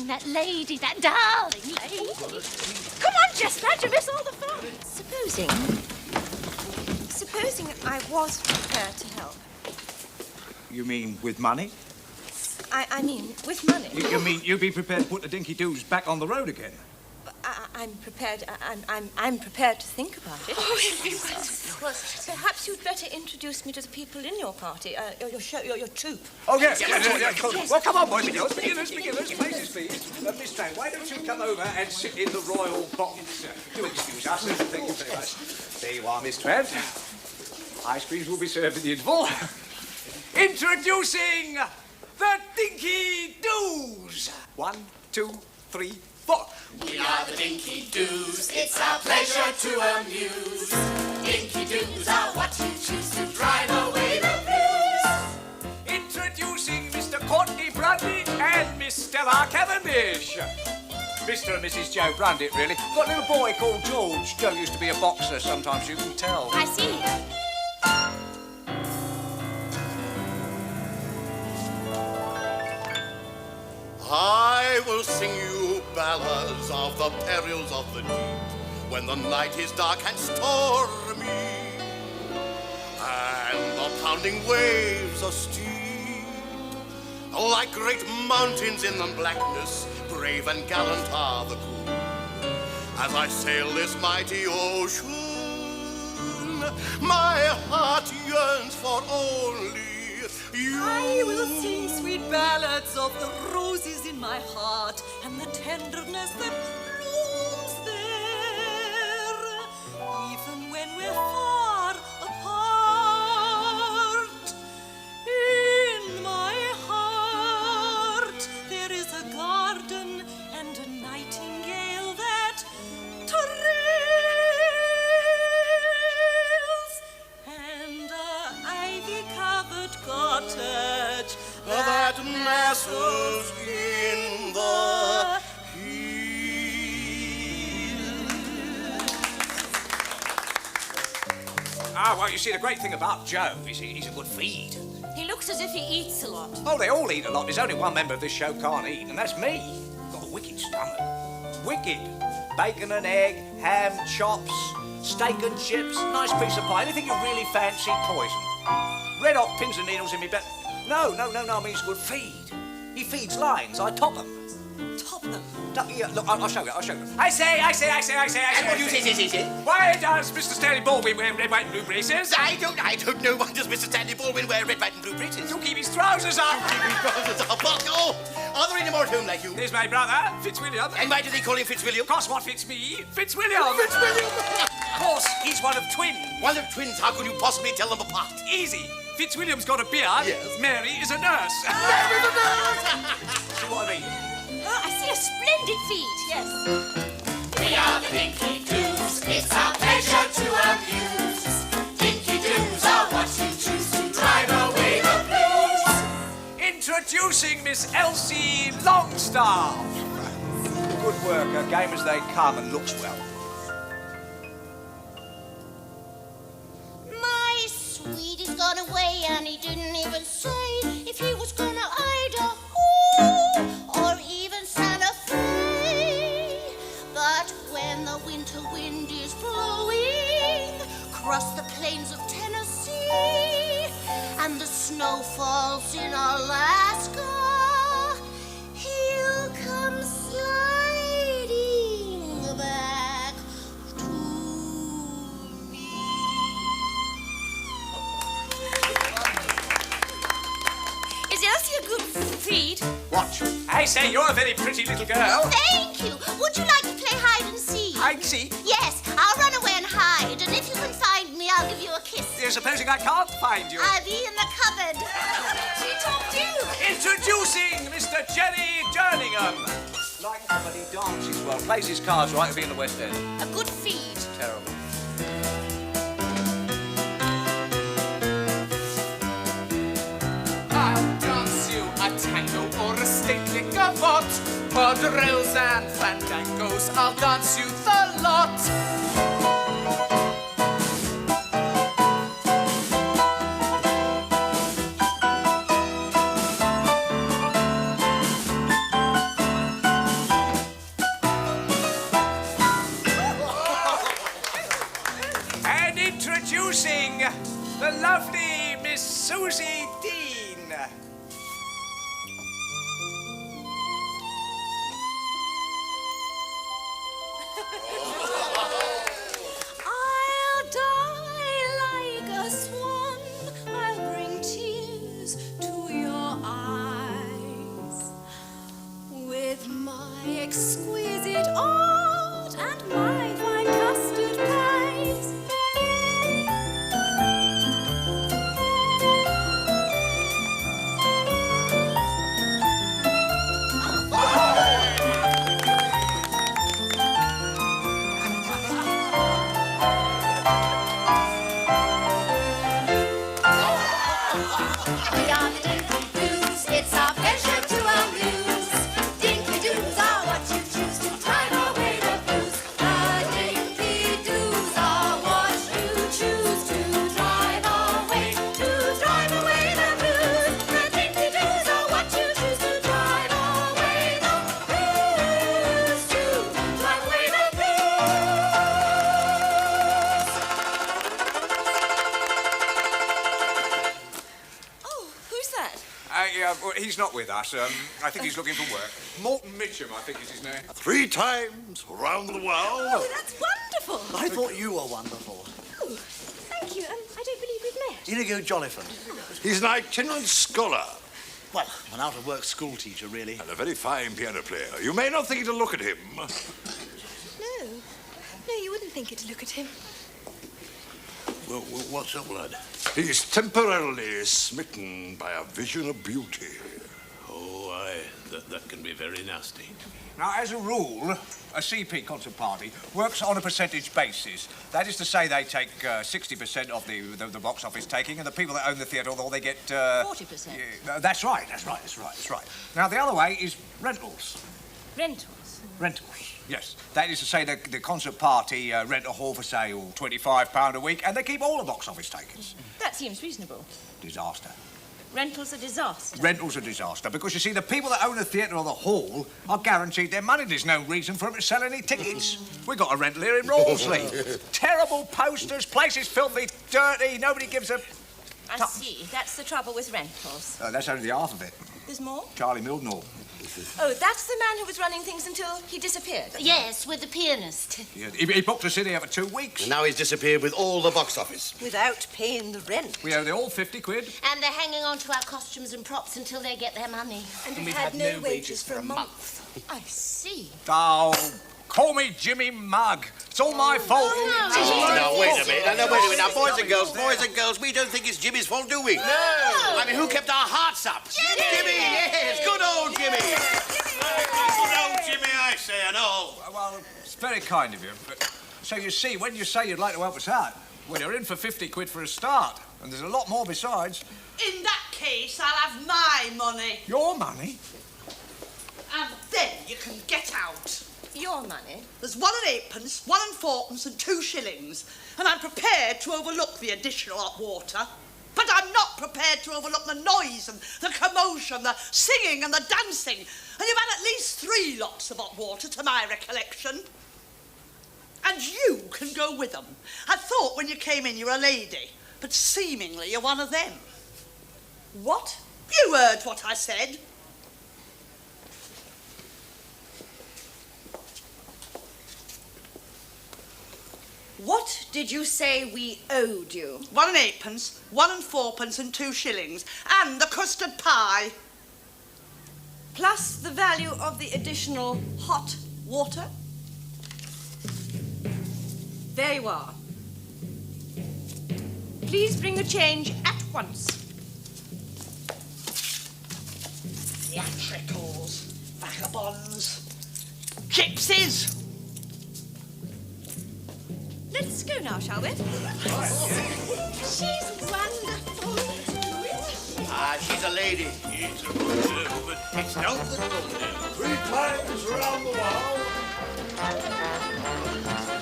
That lady, that darling lady. Come on, just not to miss all the fun. Supposing I was prepared to help. You mean with money? I mean, with money. You mean you'd be prepared to put the Dinky Doos back on the road again? I'm prepared. I'm prepared to think about it. Oh, well, perhaps you'd better introduce me to the people in your party, your troupe. Oh, yes. Well, come on, boys and girls. Beginners. Places, please. Miss Trant, why don't you come over and sit in the royal box? Do excuse us. Thank you very much. There you are, Miss Trant. Ice creams will be served at the interval. Introducing the Dinky Doos. 1, 2, 3, 4. We are the Dinky Doos, it's our pleasure to amuse. Dinky Doos are what you choose to drive away the blues. Introducing Mr. Courtney Brundit and Miss Stella Cavendish. Mr. and Mrs. Joe Brundit, really. Got a little boy called George. Joe used to be a boxer, sometimes you can tell. I see. I will sing you ballads of the perils of the deep, when the night is dark and stormy, and the pounding waves are steep. Like great mountains in the blackness, brave and gallant are the crew. As I sail this mighty ocean, my heart yearns for only you. I will sing sweet ballads of the roses in my heart and the tenderness that blooms there, even when we're far apart. In my heart there is a garden and a nightingale that trills, and an ivy-covered cottage that nestles in the hills. Well, you see, the great thing about Joe is he's a good feed. He looks as if he eats a lot. Oh, they all eat a lot. There's only one member of this show can't eat, and that's me. Got a wicked stomach. Wicked. Bacon and egg, ham, chops, steak and chips, nice piece of pie. Anything you really fancy, poison. Red hot pins and needles in me bed. No, I mean it's a good feed. He feeds lines, I top them. top them. Yeah, look, I'll show you. I say. And what do you say? Why does Mr. Stanley Baldwin wear red, white and blue braces? I don't know. Why does Mr. Stanley Baldwin wear red, white and blue braces? To keep his trousers up. Oh, are there any more at home like you? There's my brother, Fitzwilliam. And why do they call him Fitzwilliam? Of course, what fits me? Fitzwilliam. Of course, he's one of twins. One of twins? How could you possibly tell them apart? Easy. Fitzwilliam's got a beard. Yes. Mary is a nurse. Mary's a nurse! See what I mean? Oh, I see a splendid feat, yes. We are the Dinky Doos. It's our pleasure to amuse. Dinky Doos are what you choose to drive away the blues. Introducing Miss Elsie Longstaff. Good work. Her game as they come and looks well. My sweetie's gone away and he didn't even say if he was gonna Idaho or even Santa Fe. But when the winter wind is blowing across the plains of Tennessee and the snow falls in Alaska, he'll come sliding back to me. Watch. I say, you're a very pretty little girl. Thank you. Would you like to play hide and seek? Hide and seek? Yes, I'll run away and hide, and if you can find me, I'll give you a kiss. You're supposing I can't find you? I'll be in the cupboard. She told you. Introducing Mr. Jerry Jerningham. Like somebody dances well, plays his cards right to be in the West End. A good feed. Terrible. I'll dance you a tango or a stately gavotte. Quadrilles and fandangos, I'll dance you the lot. And introducing the lovely Miss Susie Dean. I'll die like a swan. I'll bring tears to your eyes. With my exquisite art and my fine custard pies. We are the Dinky Doos. It's our pleasure to amuse. Dinky Doos are what you choose to drive away the blues. The Dinky Doos are what you choose to drive away the blues. The Dinky Doos are what you choose to drive away the blues. To drive away the blues. Oh, who's that? Yeah, well, he's not with us. I think he's looking for work. Morton Mitchum, I think is his name. 3 times around the world. Oh, that's wonderful. I thought you were wonderful. Oh, thank you. I don't believe we've met. Inigo Jolliphant. He's an itinerant scholar Well, an out-of-work school teacher, really. and a very fine piano player. You may not think it to look at him. No. No, you wouldn't think it to look at him. Well, what's up, lad? He's temporarily smitten by a vision of beauty. Oh, aye. That can be very nasty. Now, as a rule, a CP concert party works on a percentage basis. That is to say, they take 60% of the box office taking, and the people that own the theatre, although they get 40%. Yeah, that's right. Now, the other way is rentals. Rentals. Rentals, yes. That is to say, the concert party rent a hall for, say, £25 a week, and they keep all the box office takers. That seems reasonable. Disaster. Rentals a disaster. Rentals a disaster, because you see, the people that own the theatre or the hall are guaranteed their money. There's no reason for them to sell any tickets. We got a rental here in Rawlsley. Terrible posters, places filthy, dirty, nobody gives a... I see. That's the trouble with rentals. That's only the half of it. There's more? Charlie Mildenhall. Oh, that's the man who was running things until he disappeared. Yes, with the pianist. Yeah, he booked us in here for 2 weeks. And now he's disappeared with all the box office. Without paying the rent. We owe they all 50 quid. And they're hanging on to our costumes and props until they get their money. And we've had no wages for a month. I see. Oh, call me Jimmy Mugg. It's all my fault. Now, wait a minute. Now, wait a minute. Now, boys and girls, we don't think it's Jimmy's fault, do we? No. I mean, who kept our hearts up? Jimmy, yes. Good old Jimmy. Good old Jimmy, I say, and all. Well, it's very kind of you. But, so you see, when you say you'd like to help us out, well, you're in for 50 quid for a start. And there's a lot more besides. In that case, I'll have my money. Your money? And then you can get out. Your money? There's 1 and 8pence, 1 and 4pence, and 2 shillings. And I'm prepared to overlook the additional hot water. But I'm not prepared to overlook the noise and the commotion, the singing and the dancing. And you've had at least 3 lots of hot water, to my recollection. And you can go with them. I thought when you came in you were a lady, but seemingly you're one of them. What? You heard what I said. What did you say we owed you? 1 and 8pence, 1 and 4pence, and 2 shillings, and the custard pie. plus the value of the additional hot water. There you are. Please bring the change at once. Theatricals, vagabonds, gypsies. Let's go now, shall we? She's wonderful. Ah, she's a lady. It's a good but it's no good. 3 times around the world.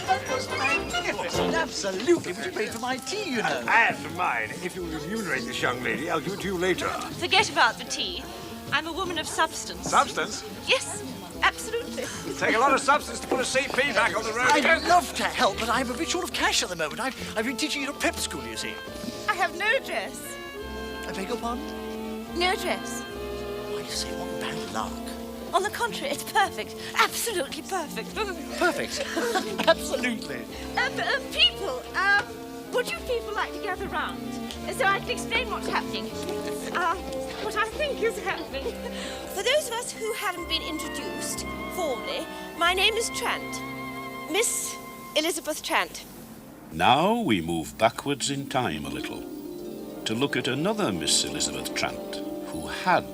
That was magnificent. Absolutely. It was made for my tea, you know. And mine. If you'll remunerate this young lady, I'll give it to you later. Forget about the tea. I'm a woman of substance. Substance? Yes, absolutely. It'll take a lot of substance to put a CP back on the road. I'd love to help, but I'm a bit short of cash at the moment. I've been teaching at a prep school, you see. I have no address. I beg your pardon? No address. Why, you say, what bad luck. On the contrary, it's perfect. Absolutely perfect. Perfect. Absolutely. People, would you people like to gather round so I can explain what's happening? What I think is happening. For those of us who haven't been introduced formally, my name is Trant. Miss Elizabeth Trant. Now we move backwards in time a little to look at another Miss Elizabeth Trant who had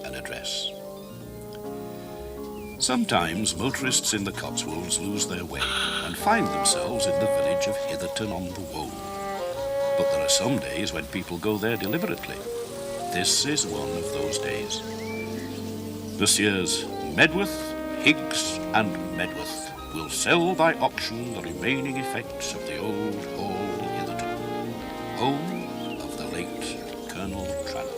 an address. Sometimes motorists in the Cotswolds lose their way and find themselves in the village of Hitherton-on-the-Woe. But there are some days when people go there deliberately. This is one of those days. Messieurs Medworth, Higgs and Medworth will sell by auction the remaining effects of the old Hall Hitherton, home of the late Colonel Trant.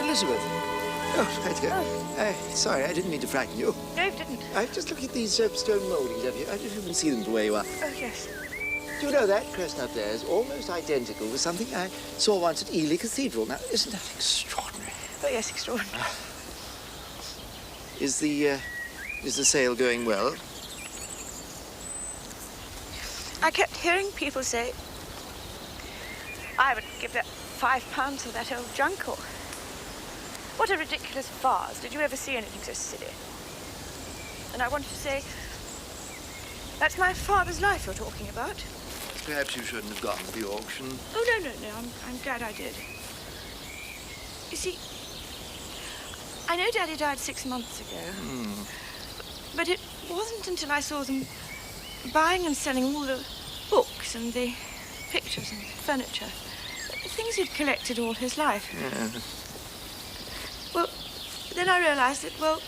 Elizabeth. Oh, right here. Sorry, I didn't mean to frighten you. No, you didn't. I'm just looking at these stone mouldings up here. I don't know if you can see them from where you are. Oh, yes. Do you know that crest up there is almost identical with something I saw once at Ely Cathedral. Now, isn't that extraordinary? Oh, yes, extraordinary. Is the sale going well? I kept hearing people say, I would give that £5 for that old junk, or what a ridiculous vase. Did you ever see anything so silly? And I wanted to say, that's my father's life you're talking about. Perhaps you shouldn't have gone to the auction. Oh, no. I'm glad I did. You see, I know Daddy died 6 months ago. But it wasn't until I saw them buying and selling all the books and the pictures and furniture, the things he'd collected all his life. Yeah. Well, then I realized that, well,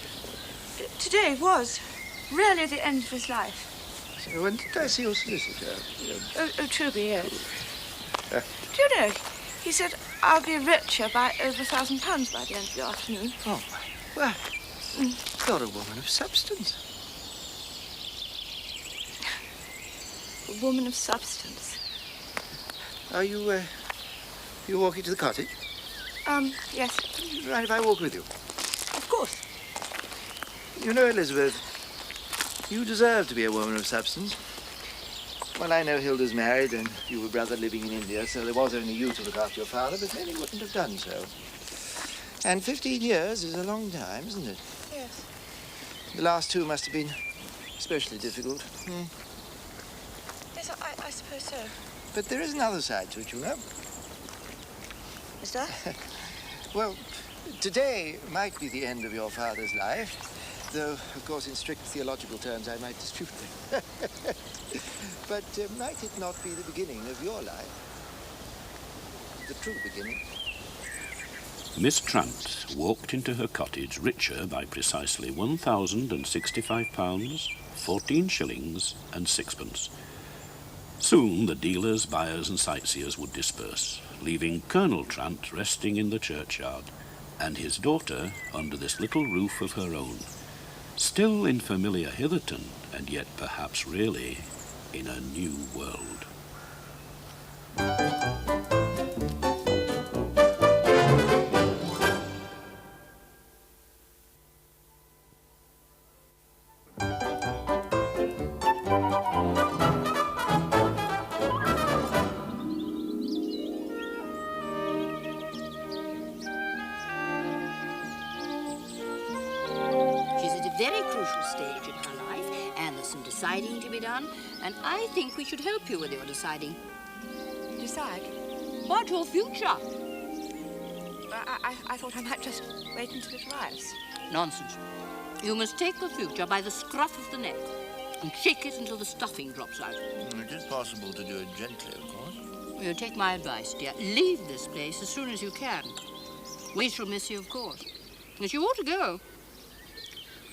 today was really the end of his life. So when did I see your solicitor? Oh, Truby, yes. Do you know, he said I'll be richer by over £1,000 by the end of the afternoon. Oh, my word. You're a woman of substance. A woman of substance. Are you walking to the cottage? Yes. Right, if I walk with you. Of course. You know, Elizabeth, you deserve to be a woman of substance. Well, I know Hilda's married and you were brother living in India, so there was only you to look after your father, but then he wouldn't have done so. And 15 years is a long time, isn't it? Yes. The last 2 must have been especially difficult. Yes, I suppose so. But there is another side to it, you know. Is there? Well, today might be the end of your father's life, though, of course, in strict theological terms, I might dispute them. But might it not be the beginning of your life? The true beginning? Miss Trant walked into her cottage richer by precisely £1,065, 14 shillings and 6pence. Soon the dealers, buyers and sightseers would disperse, leaving Colonel Trant resting in the churchyard and his daughter under this little roof of her own, still in familiar Hitherton, and yet perhaps really in a new world. Very crucial stage in her life, and there's some deciding to be done, and I think we should help you with your deciding. Decide? What, your future? I thought I might just wait until it arrives. Nonsense. You must take the future by the scruff of the neck and shake it until the stuffing drops out. It is possible to do it gently, of course. You take my advice, dear. Leave this place as soon as you can. We shall miss you, of course. But you ought to go.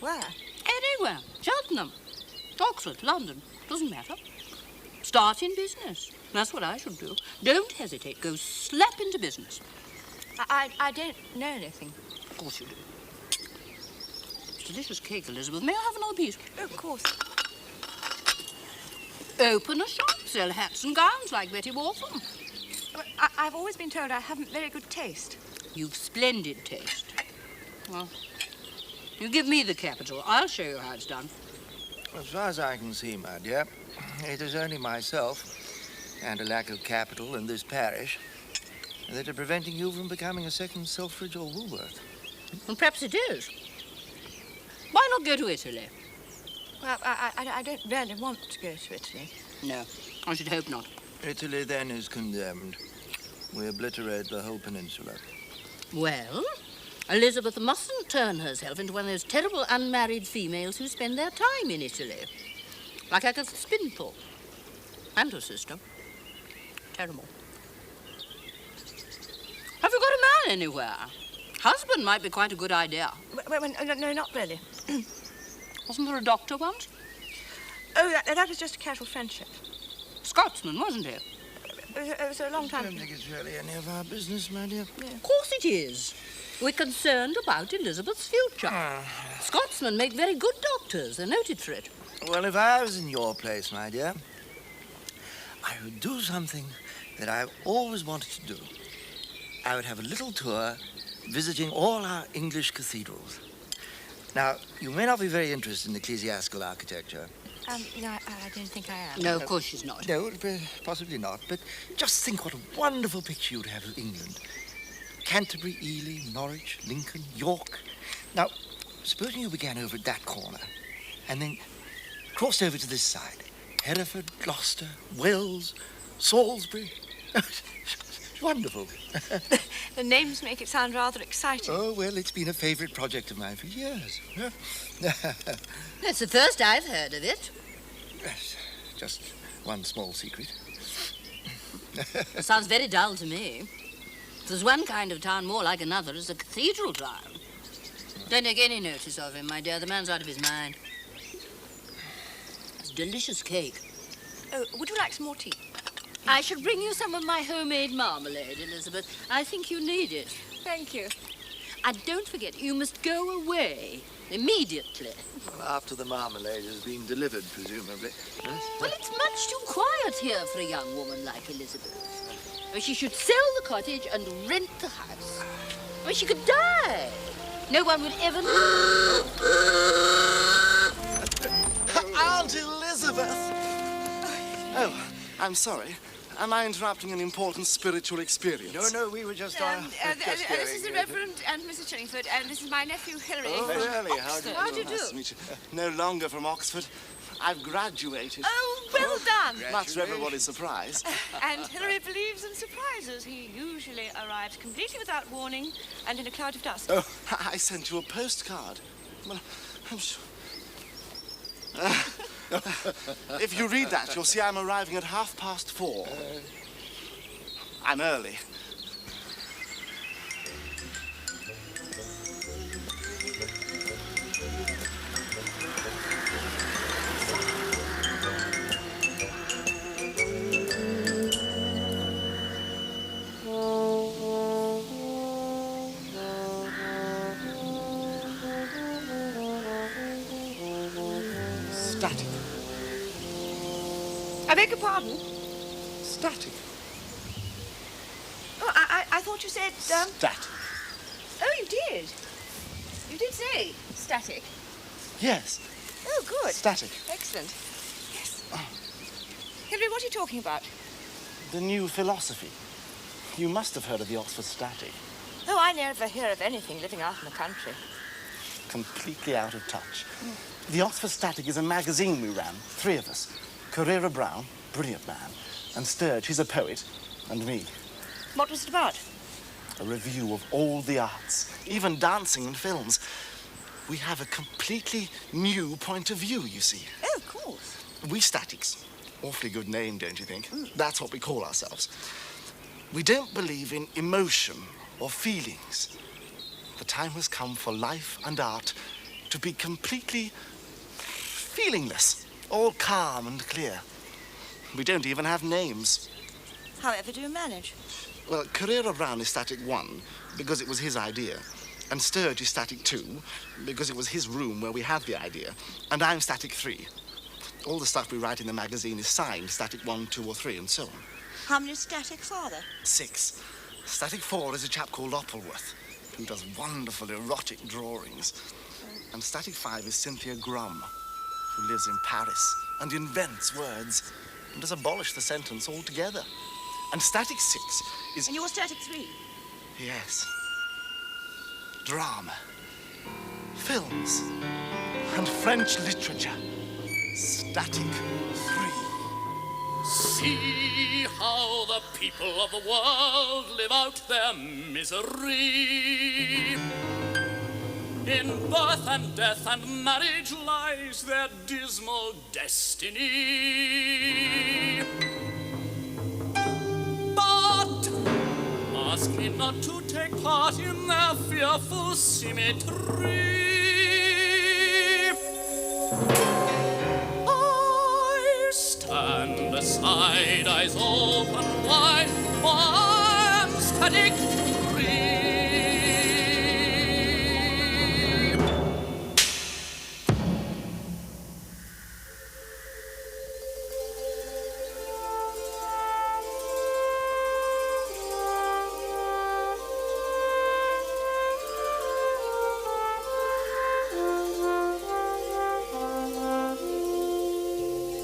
Where? Anywhere. Cheltenham, Oxford, London. Doesn't matter. Start in business. That's what I should do. Don't hesitate. Go slap into business. I don't know anything. Of course you do. It's delicious cake, Elizabeth. May I have another piece? Oh, of course. Open a shop. Sell hats and gowns like Betty wore them. I've always been told I haven't very good taste. You've splendid taste. Well, you give me the capital. I'll show you how it's done. As far as I can see, my dear, it is only myself and a lack of capital in this parish that are preventing you from becoming a second Selfridge or Woolworth. Well, perhaps it is. Why not go to Italy? Well, I don't really want to go to Italy. No, I should hope not. Italy, then, is condemned. We obliterate the whole peninsula. Well, Elizabeth mustn't turn herself into one of those terrible unmarried females who spend their time in Italy. Like Agatha Spinthorpe. And her sister. Terrible. Have you got a man anywhere? Husband might be quite a good idea. No, not really. Wasn't there a doctor once? Oh, that was just a casual friendship. Scotsman, wasn't he? It was a long time I ago. don't think it's really any of our business, my dear. Of course it is. We're concerned about Elizabeth's future. Scotsmen make very good doctors. They're noted for it. Well, if I was in your place, my dear, I would do something that I've always wanted to do. I would have a little tour visiting all our English cathedrals. Now, you may not be very interested in ecclesiastical architecture. No, I don't think I am. No, of course she's not. No, possibly not. But just think what a wonderful picture you'd have of England. Canterbury, Ely, Norwich, Lincoln, York. Now, supposing you began over at that corner and then crossed over to this side. Hereford, Gloucester, Wales, Salisbury. Wonderful. The names make it sound rather exciting. Oh, well, it's been a favourite project of mine for years. That's the first I've heard of it. Yes, just one small secret. It sounds very dull to me. If there's one kind of town more like another, it's a cathedral town. Don't take any notice of him, my dear. The man's out of his mind. It's delicious cake. Oh, would you like some more tea? I should bring you some of my homemade marmalade, Elizabeth. I think you need it. Thank you. And don't forget, you must go away immediately. Well, after the marmalade has been delivered, presumably. Well, it's much too quiet here for a young woman like Elizabeth. She should sell the cottage and rent the house. She could die. No one would ever know. Aunt Elizabeth! Oh, I'm sorry. Am I interrupting an important spiritual experience? No, we were just This is the Reverend and Mrs. Chillingford, and this is my nephew, Hilary. Oh, really? How do you do? Nice to meet you. No longer from Oxford. I've graduated. Oh, well done. Much to everybody's surprise. And Hilary believes in surprises. He usually arrives completely without warning and in a cloud of dust. Oh, I sent you a postcard. Well, I'm sure. If you read that, you'll see I'm arriving at 4:30. I'm early. I beg your pardon? Static. thought you said, Static. Oh, you did? You did say static? Yes. Oh, good. Static. Excellent. Yes. Henry, what are you talking about? The new philosophy. You must have heard of the Oxford Static. Oh, I never hear of anything living out in the country. Completely out of touch. The Oxford Static is a magazine we ran, 3 of us. Carrera Brown, brilliant man, and Sturge, he's a poet, and me. What was it about? A review of all the arts, even dancing and films. We have a completely new point of view, you see. Oh, of course. We Statics. Awfully good name, don't you think? That's what we call ourselves. We don't believe in emotion or feelings. The time has come for life and art to be completely feelingless, all calm and clear. We don't even have names. However do you manage? Well, Carrera Brown is Static 1 because it was his idea, and Sturge is Static 2 because it was his room where we had the idea, and I'm Static 3. All the stuff we write in the magazine is signed Static 1, 2, or 3, and so on. How many statics are there? 6. Static 4 is a chap called Oppleworth, who does wonderful erotic drawings. And Static 5 is Cynthia Grum, who lives in Paris and invents words and has abolished the sentence altogether. And Static 6 is... And you're static 3? Yes. Drama, films, and French literature. Static 3. See how the people of the world live out their misery. In birth and death and marriage lies their dismal destiny. But ask me not to take part in their fearful symmetry. I stand aside, eyes open wide, for I am static 3.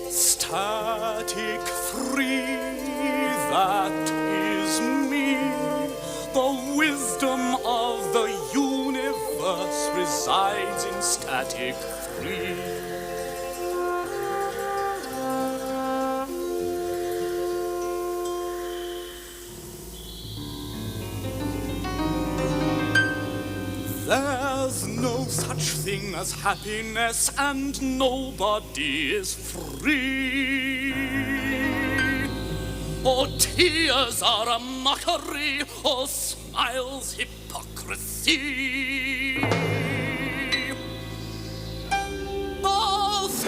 Static 3, that is me. The wisdom of the universe resides in Static 3. There's no such thing as happiness, and nobody is free. Or tears are a mockery, or smiles hypocrisy. Both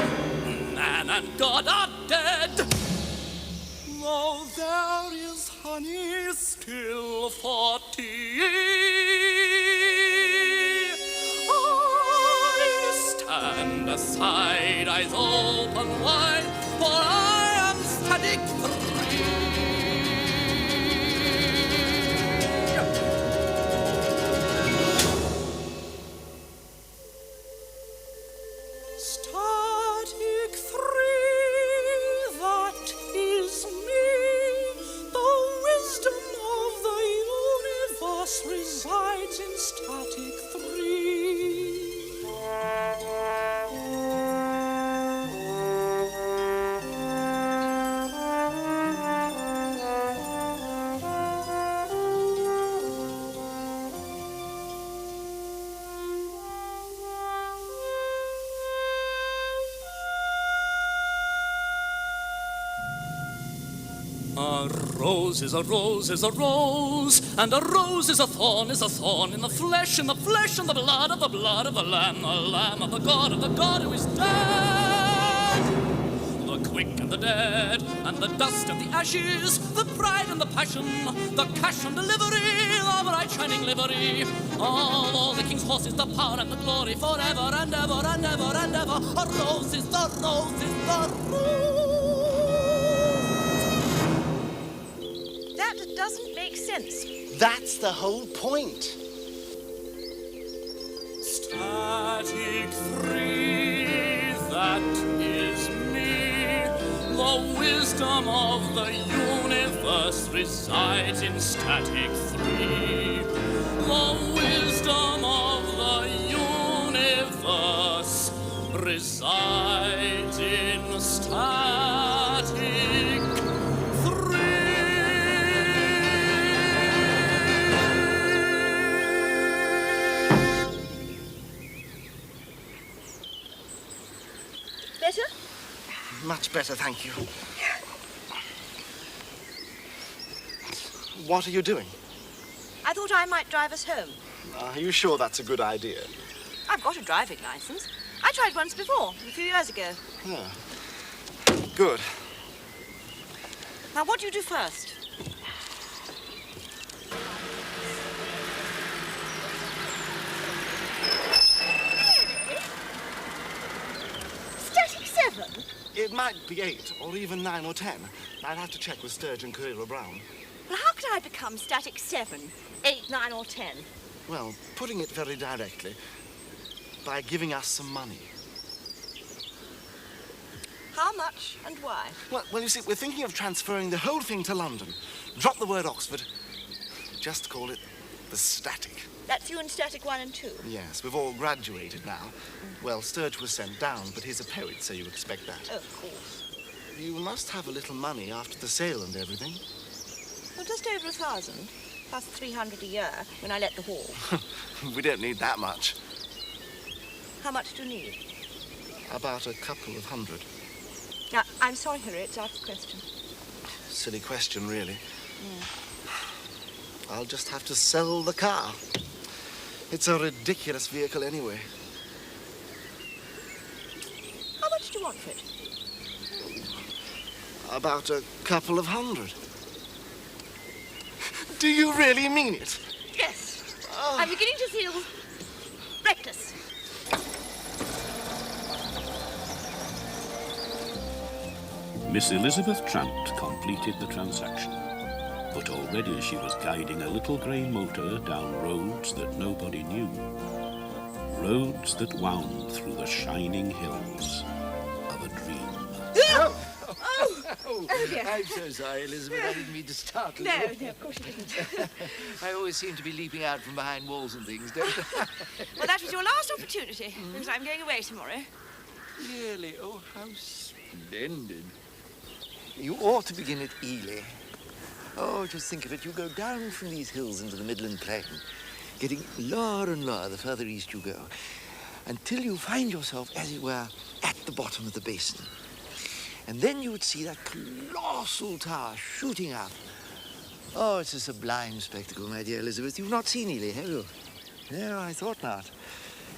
man and God are dead, though there is honey still for tea. Stand aside, eyes open wide, for I am Static 3. Static 3, that is me. The wisdom of the universe resides in Static 3. A rose is a rose is a rose, and a rose is a thorn in the flesh, and the blood of the lamb of the God who is dead. The quick and the dead, and the dust and the ashes, the pride and the passion, the cash and delivery, the bright shining livery of all the king's horses, the power and the glory forever and ever and ever and ever. A rose is the rose is the rose. That doesn't make sense. That's the whole point. Static 3, that is me. The wisdom of the universe resides in static 3. The wisdom of the universe resides in static 3. Better? Much better, thank you. What are you doing? I thought I might drive us home. Are you sure that's a good idea? I've got a driving license. I tried once before, a few years ago. Yeah. Good. Now, what do you do first? Static 7? It might be 8, or even 9 or 10. I'd have to check with Sturge and Carrera Brown. Well, how could I become static 7, 8, 9 or 10? Well, putting it very directly, by giving us some money. How much and why? Well, you see, we're thinking of transferring the whole thing to London. Drop the word Oxford. Just call it the Static. That's you in static 1 and 2? Yes, we've all graduated now. Well, Sturge was sent down, but he's a poet, so you expect that. Of course. You must have a little money after the sale and everything. Well, just over 1,000, plus 300 a year when I let the hall. We don't need that much. How much do you need? About a couple of hundred. Now, I'm sorry, Harry, it's out of the question. Silly question, really. I'll just have to sell the car. It's a ridiculous vehicle anyway. How much do you want for it? About a couple of hundred. Do you really mean it? Yes. I'm beginning to feel reckless. Miss Elizabeth Trant completed the transaction, but already she was guiding a little grey motor down roads that nobody knew. Roads that wound through the shining hills of a dream. Oh, dear. I'm so sorry, Elizabeth. I didn't mean to startle you. No, of course you didn't. I always seem to be leaping out from behind walls and things, don't I? Well, that was your last opportunity, because I'm going away tomorrow. Really? Oh, how splendid. You ought to begin at Ely. Oh, just think of it. You go down from these hills into the Midland Plain, getting lower and lower the further east you go, until you find yourself, as it were, at the bottom of the basin. And then you would see that colossal tower shooting up. Oh, it's a sublime spectacle, my dear Elizabeth. You've not seen Ely, have you? No, I thought not.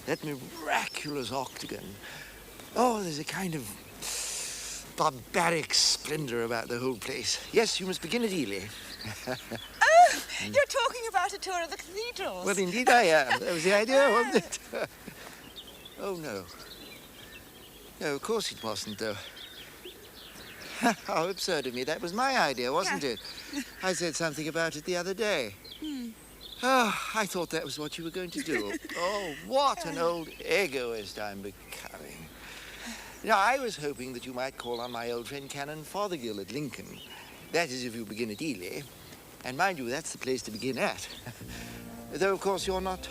That miraculous octagon. Oh, there's a kind of barbaric splendor about the whole place. Yes, you must begin at Ely. Oh, you're talking about a tour of the cathedrals. Well, indeed I am. That was the idea, wasn't it? Oh, no. No, of course it wasn't, though. How absurd of me. That was my idea, wasn't it? I said something about it the other day. Oh, I thought that was what you were going to do. Oh, what an old egoist I'm becoming. Now, I was hoping that you might call on my old friend Canon Fothergill at Lincoln. That is, if you begin at Ely. And mind you, that's the place to begin at. Though, of course, you're not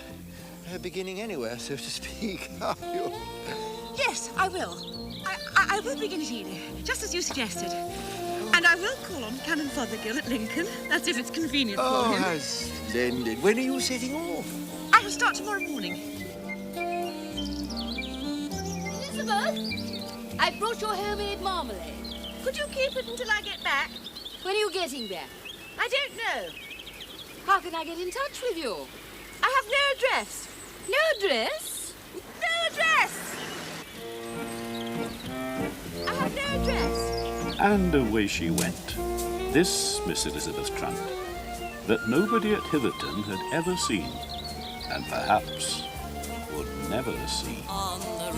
beginning anywhere, so to speak, are you? Yes, I will. I will begin at Ely, just as you suggested. And I will call on Canon Fothergill at Lincoln. That's if it's convenient for him. Oh, how splendid. When are you setting off? I will start tomorrow morning. Elizabeth, I brought your homemade marmalade. Could you keep it until I get back? When are you getting back? I don't know. How can I get in touch with you? I have no address. No address? No address! I have no address. And away she went. This Miss Elizabeth Trant, that nobody at Hitherton had ever seen, and perhaps would never see. On the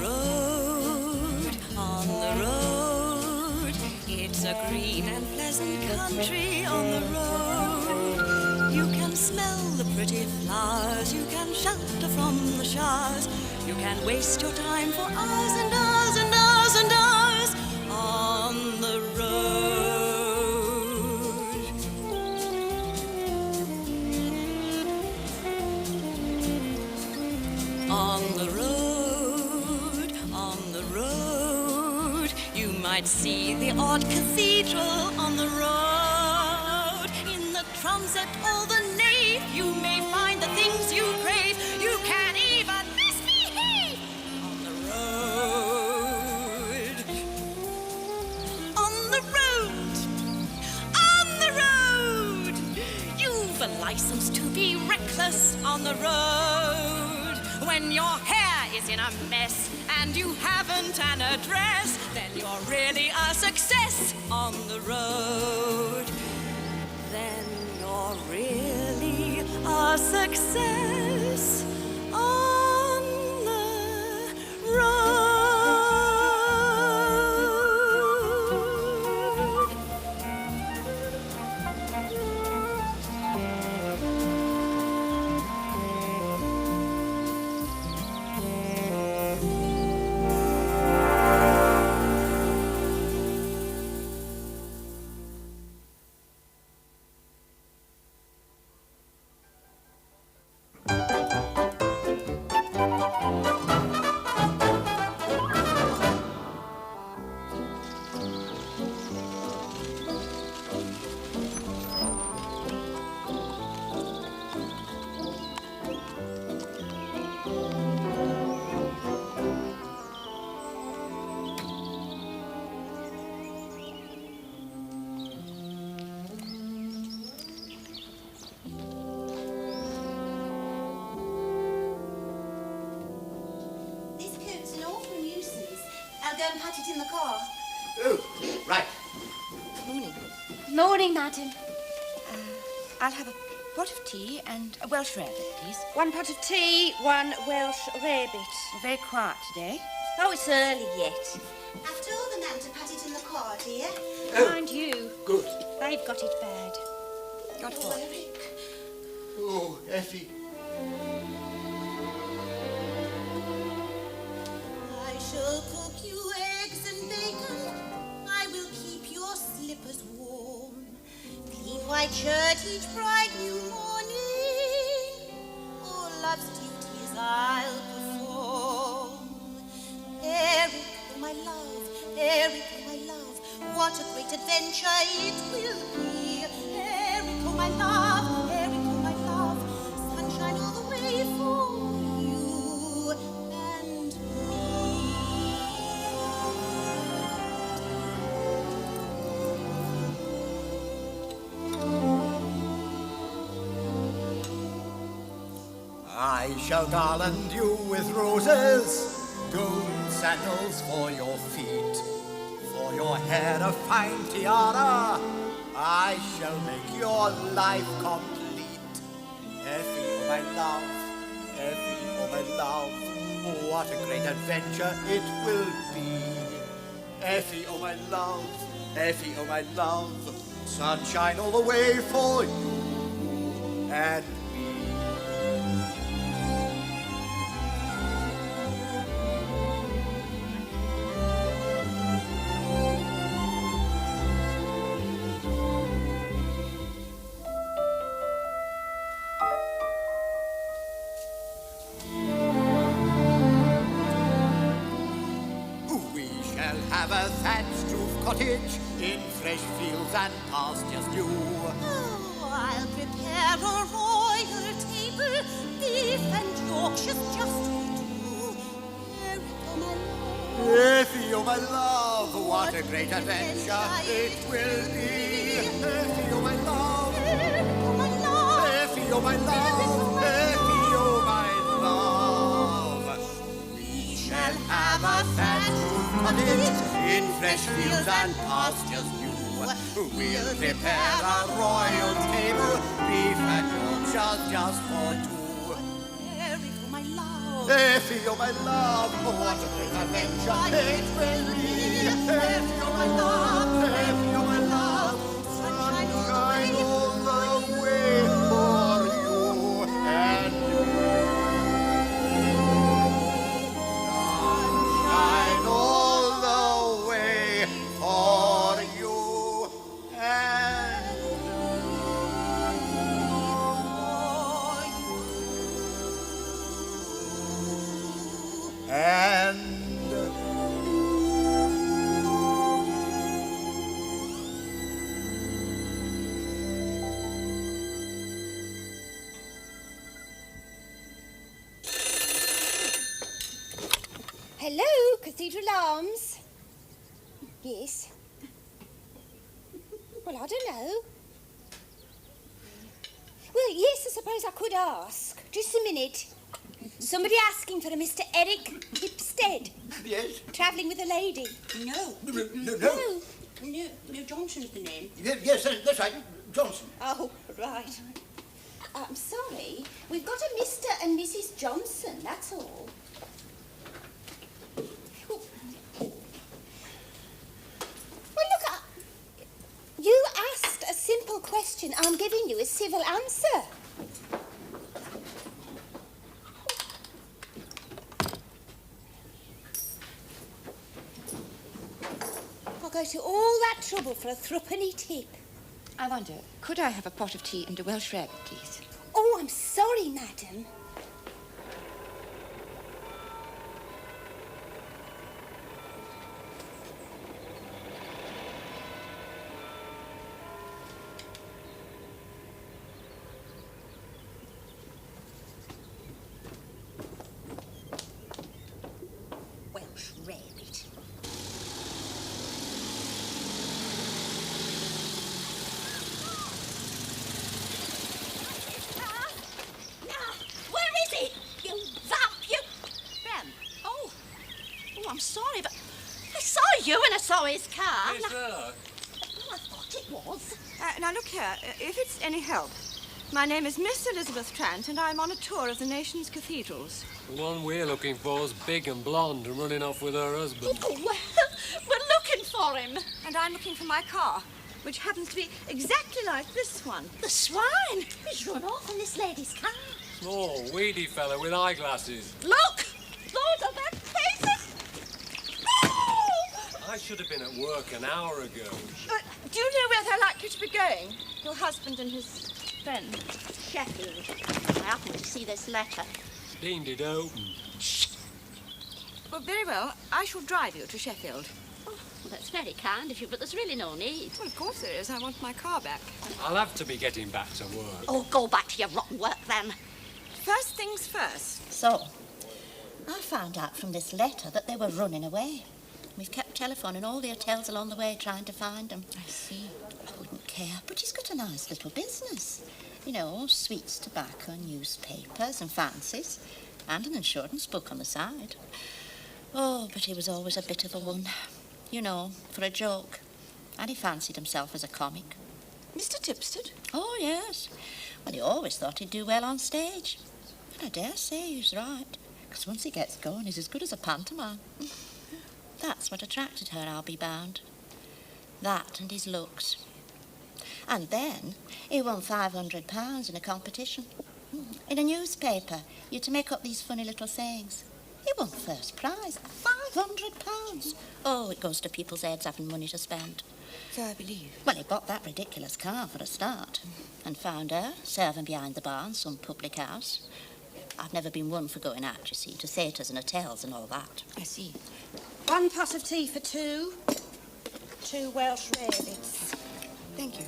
road, it's a green and pleasant country on the road. You can smell the pretty flowers, you can shelter from the showers, you can waste your time for hours and hours and hours and hours on the road. On the road, on the road, you might see the odd cathedral on the road. In the transept or the nave, you may find the things you crave. You can even misbehave on the road. On the road, on the road. You've a license to be reckless on the road. When your hair is in a mess and you haven't an address, then you're really a success on the road. Then you're really a success on the road. In the car. Oh, right. Morning. Morning, Martin. I'll have a pot of tea and a Welsh rarebit, please. One pot of tea, one Welsh rarebit. We're very quiet today. Oh, it's early yet. I've told the man to put it in the car, dear. Mind you. Good. They've got it bad. Got what? Eric. Oh, Effie. I shall cook you eggs and bacon. I will keep your slippers warm. Clean white shirt each bright new morning. All love's duties I'll perform. Eric, oh my love, Eric, oh my love, what a great adventure it will be. Eric, oh my love, Eric, oh my love, sunshine all the way for you and I shall garland you with roses, gold sandals for your feet, for your hair a fine tiara. I shall make your life complete. Effie, oh my love, Effie, oh my love, what a great adventure it will be. Effie, oh my love, Effie, oh my love, sunshine all the way for you and me. Have a thatched roof cottage in fresh fields and pastures new. oh, I'll prepare a royal table, beef and Yorkshire's just for two. Eric, oh my love, Effie, oh my love, what a great adventure it will be. Effie, oh my love, Eric, oh my love, Effie, oh my love, Effie, oh my love. We shall have a thatched roof cottage in fresh fields and pastures new. We'll prepare a royal table, beef and Yorkshire's just for two. Eric, oh my love, Effie, oh my love, what a great adventure it will be. Effie, oh my love, Effie, oh my love, sunshine all the way for Hello, Cathedral Arms. Yes. Well, I don't know. Well, yes, I suppose I could ask. Just a minute. Somebody asking for a Mr. Eric Tipstead. Yes? Travelling with a lady. No. No, Johnson's the name. Yes, that's right. Johnson. Oh, right. I'm sorry. We've got a Mr. and Mrs. Johnson, that's all. Well, look, you asked a simple question. I'm giving you a civil answer. I'll go to all that trouble for a threepenny tip. I wonder, could I have a pot of tea and a Welsh rarebit, please? Oh, I'm sorry, madam. Welsh rarebit. Where is it? You vamp, you... Ben. Oh, I'm sorry, but I saw you and I saw his car. Yes, sir. Oh, I thought it was. Now, look here, if it's any help, my name is Miss Elizabeth Trant, and I'm on a tour of the nation's cathedrals. The one we're looking for is big and blonde and running off with her husband. Oh, well, we're looking for him. And I'm looking for my car, which happens to be exactly like this one. The swine. He's run off in this lady's car. Small, weedy fella with eyeglasses. Look! Those are their faces! I should have been at work an hour ago. Do you know where they're likely to be going? Your husband and his friend. Sheffield. I happened to see this letter. Deemed it open. Well, very well. I shall drive you to Sheffield. Well, that's very kind of you, but there's really no need. Well, of course there is. I want my car back. I'll have to be getting back to work. Oh, go back to your rotten work, then. First things first. So, I found out from this letter that they were running away. We've kept telephoning all the hotels along the way trying to find them. I see. I wouldn't care, but he's got a nice little business. You know, sweets, tobacco, newspapers and fancies, and an insurance book on the side. Oh, but he was always a bit of a one. You know, for a joke. And he fancied himself as a comic. Mr. Tipstead? Oh, yes. Well, he always thought he'd do well on stage. And I dare say he's right, because once he gets going, he's as good as a pantomime. That's what attracted her, I'll be bound. That and his looks. And then he won £500 in a competition. In a newspaper, you're to make up these funny little sayings. He won first prize, £500. Oh, it goes to people's heads having money to spend. So I believe. Well, he bought that ridiculous car for a start and found her serving behind the bar in some public house. I've never been one for going out, you see, to theatres and hotels and all that. I see. 1 pot of tea for 2. 2 Welsh rarebits. Thank you.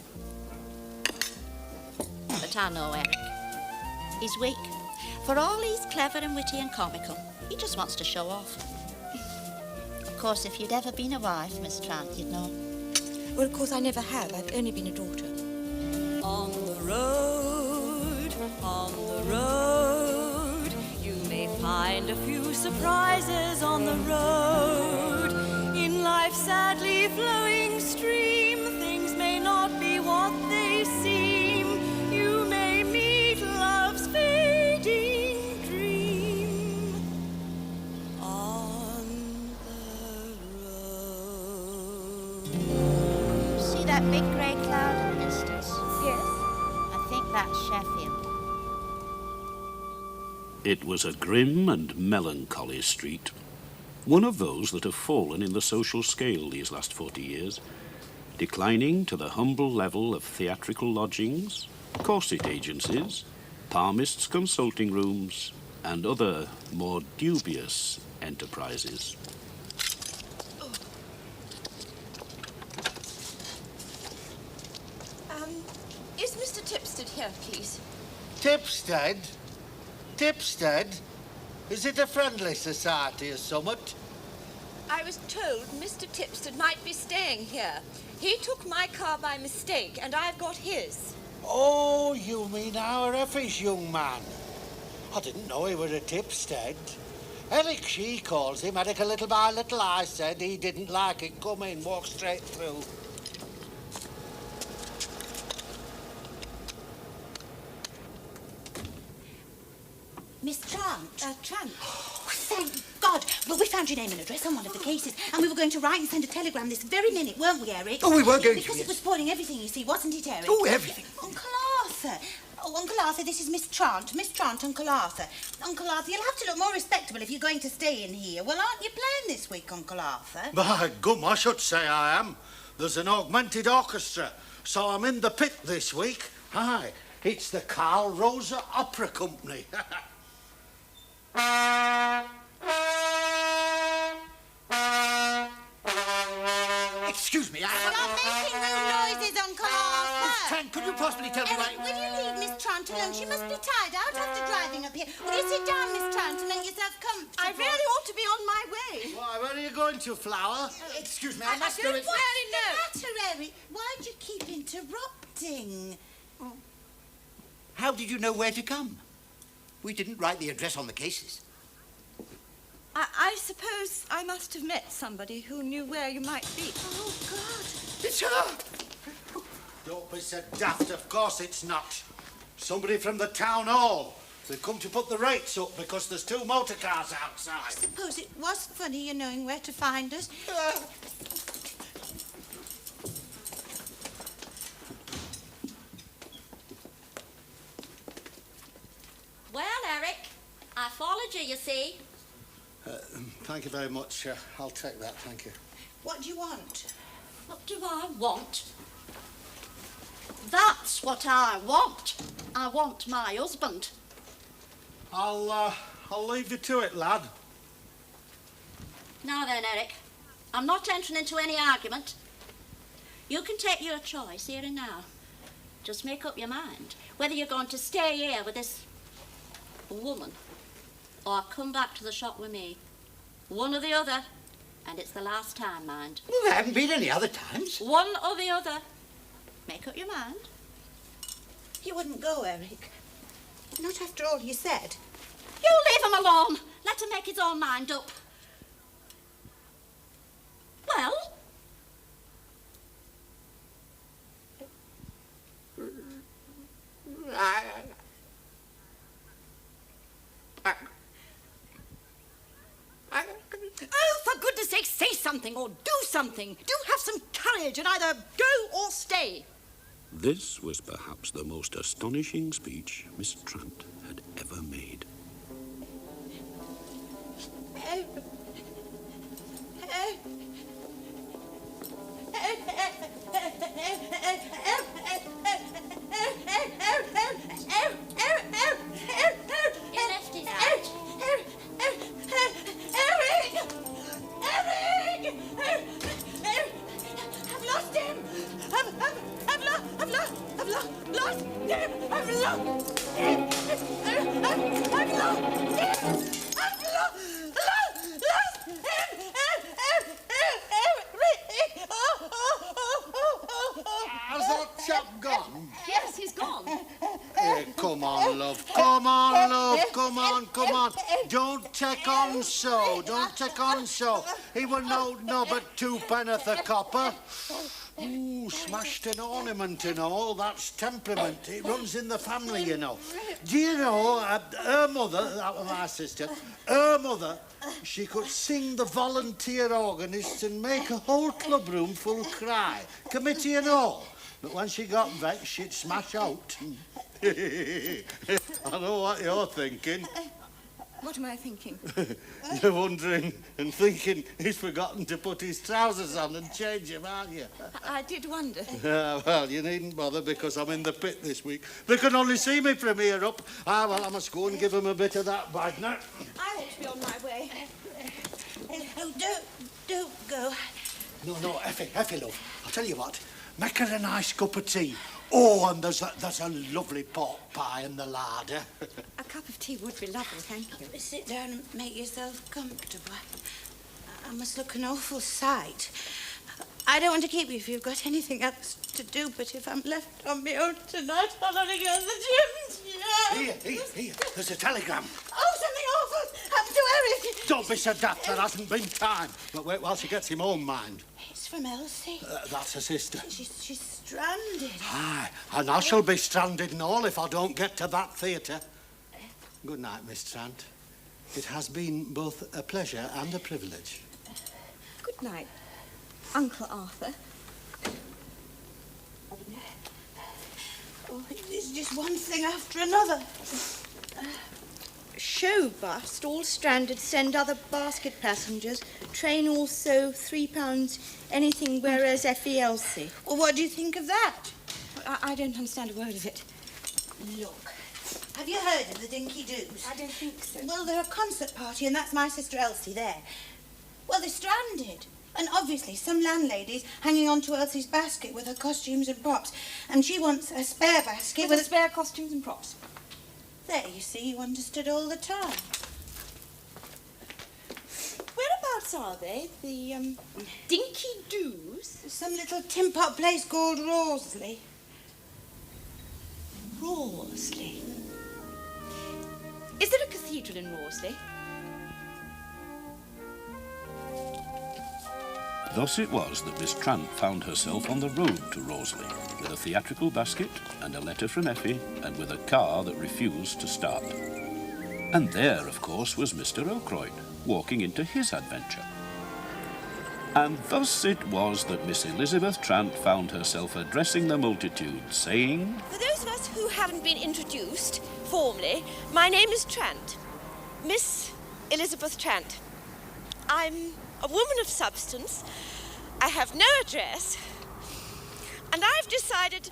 But I know Eric. He's weak. For all he's clever and witty and comical, he just wants to show off. Of course, if you'd ever been a wife, Miss Trant, you'd know. Well, of course, I never have. I've only been a daughter. On the road, you may find a few surprises on the road. In life's sadly flowing stream, things may not be what they seem. You may meet love's fading dream on the road. See that big grey cloud in the distance? Yes. I think that's Sheffield. It was a grim and melancholy street. One of those that have fallen in the social scale these last 40 years, declining to the humble level of theatrical lodgings, corset agencies, palmists' consulting rooms, and other more dubious enterprises. Is Mr. Tipstead here, please? Tipstead? Tipstead? Is it a friendly society or somewhat? I was told Mr. Tipstead might be staying here. He took my car by mistake, and I've got his. Oh, you mean our Effie's young man? I didn't know he were a Tipstead. Eric, she calls him. Eric, a little by little, I said he didn't like it. Come in, walk straight through. Miss Trant. Trant. Oh, thank God. Well, we found your name and address on one of the cases, and we were going to write and send a telegram this very minute, weren't we, Eric? Oh, we were going to, Because yes. it was spoiling everything, you see, wasn't it, Eric? Oh, everything. Uncle Arthur. Oh, Uncle Arthur, this is Miss Trant. Miss Trant, Uncle Arthur. Uncle Arthur, you'll have to look more respectable if you're going to stay in here. Well, aren't you playing this week, Uncle Arthur? By gum, I should say I am. There's an augmented orchestra, so I'm in the pit this week. Aye, it's the Carl Rosa Opera Company. Excuse me, Stop making those noises, Uncle Arthur. Trant, could you possibly tell me Eric, will you leave Miss Trant alone? She must be tired out after driving up here. Will you sit down, Miss Trant, and make yourself comfortable? I really ought to be on my way. Why, where are you going to, Flower? Excuse me, I must don't go. It's... really know. What's the matter, Eric? Why'd you keep interrupting? How did you know where to come? We didn't write the address on the cases. I suppose I must have met somebody who knew where you might be. Oh, God. It's her! Don't be so daft, of course it's not. Somebody from the town hall. They've come to put the rates up because there's 2 motor cars outside. I suppose it was funny you knowing where to find us. Well, Eric, I followed you see. Thank you very much. I'll take that, thank you. What do you want? What do I want? That's what I want. I want my husband. I'll leave you to it, lad. Now then, Eric, I'm not entering into any argument. You can take your choice here and now. Just make up your mind whether you're going to stay here with this woman or come back to the shop with me. One or the other, and it's the last time, mind. Well, there haven't been any other times. One or the other. Make up your mind. You wouldn't go, Eric. Not after all you said. You leave him alone. Let him make his own mind up. Well? Oh, for goodness sake, say something or do something. Do have some courage and either go or stay. This was perhaps the most astonishing speech Miss Trant had ever made. He left his out. I've lost him! I've lost him! Has that chap gone? Yes, he's gone. Hey, come on, love. Come on, love. Come on, come on. Don't take on so. Don't take on so. He were no but 2 penn'orth a copper. Ooh, smashed an ornament and all. That's temperament. It runs in the family, you know. Do you know, her mother, that was my sister, her mother, she could sing the volunteer organist and make a whole club room full cry, committee and all. But when she got vexed, she'd smash out. I know what you're thinking. What am I thinking? You're wondering and thinking he's forgotten to put his trousers on and change them, aren't you? I did wonder. Well, you needn't bother because I'm in the pit this week. They can only see me from here up. Well, I must go and give him a bit of that bag now. I ought to be on my way. Oh, don't go. No, Effie, love. I'll tell you what. Make her a nice cup of tea. Oh, and there's a lovely pork pie in the larder. A cup of tea would be lovely, thank you. Sit down and make yourself comfortable. I must look an awful sight. I don't want to keep you if you've got anything else to do, but if I'm left on my own tonight, I'll only go to the gym. Here. There's a telegram. Oh, something awful happened to Eric. Don't be so daft. There hasn't been time. But wait while she gets him home, mind. It's from Elsie. That's her sister. She's stranded. Aye, and I shall be stranded and all if I don't get to that theatre. Good night, Miss Trant. It has been both a pleasure and a privilege. Good night, Uncle Arthur. Oh, it's just one thing after another. Show bust, all stranded, send other basket passengers. Train also £3, anything, whereas FELC. Well, what do you think of that? I don't understand a word of it. Look, have you heard of the Dinky Doos? I don't think so. Well, they're a concert party, and that's my sister Elsie there. Well, they're stranded. And obviously some landlady's hanging on to Elsie's basket with her costumes and props. And she wants a spare basket with spare costumes and props. There, you see, you understood all the time. Whereabouts are they? The, Dinky Doos? Some little tin pot place called Rorsley. Rorsley? Is there a cathedral in Rorsley? Thus it was that Miss Trant found herself on the road to Rorsley, with a theatrical basket and a letter from Effie, and with a car that refused to start. And there, of course, was Mr. O'Croyd, walking into his adventure. And thus it was that Miss Elizabeth Trant found herself addressing the multitude, saying, For those of us who haven't been introduced formally, my name is Trant. Miss Elizabeth Trant. I'm a woman of substance. I have no address. And I've decided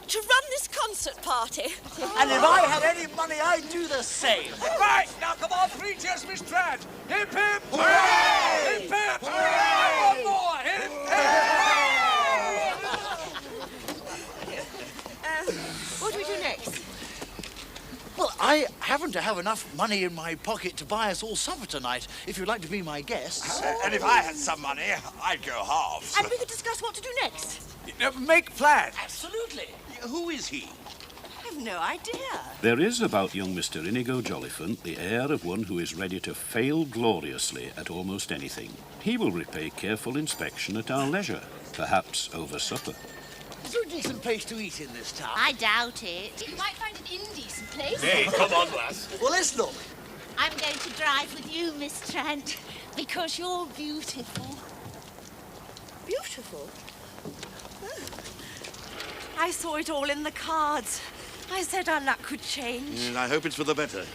to run this concert party. And if I had any money, I'd do the same. Right, now come on, 3 cheers, Miss Trant. Hip, hip. Hooray! Hip, hip. Hooray! One more. Hip, hip. What do we do next? Well, I happen to have enough money in my pocket to buy us all supper tonight, if you'd like to be my guests. And if I had some money, I'd go halves. And we could discuss what to do next. Make plans. Absolutely. Who is he? I have no idea. There is about young Mr. Inigo Jolliphant the air of one who is ready to fail gloriously at almost anything. He will repay careful inspection at our leisure, perhaps over supper. Is there a decent place to eat in this town? I doubt it. You might find an indecent place. Hey, come on, lass. Well, let's look. I'm going to drive with you, Miss Trant, because you're beautiful. Beautiful? I saw it all in the cards. I said our luck could change. And I hope it's for the better.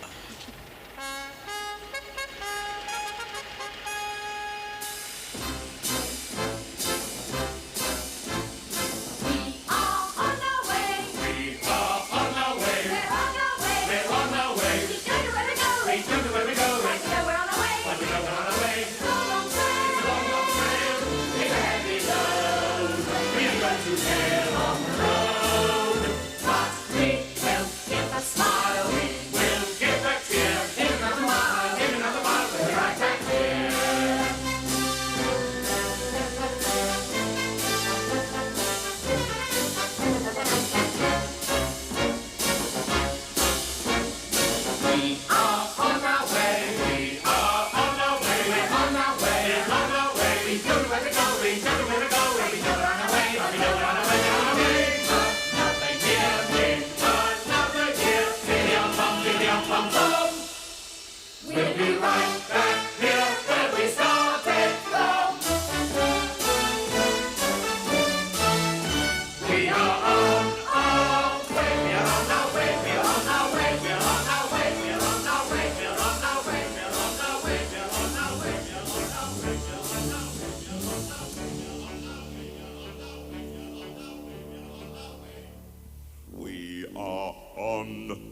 We are on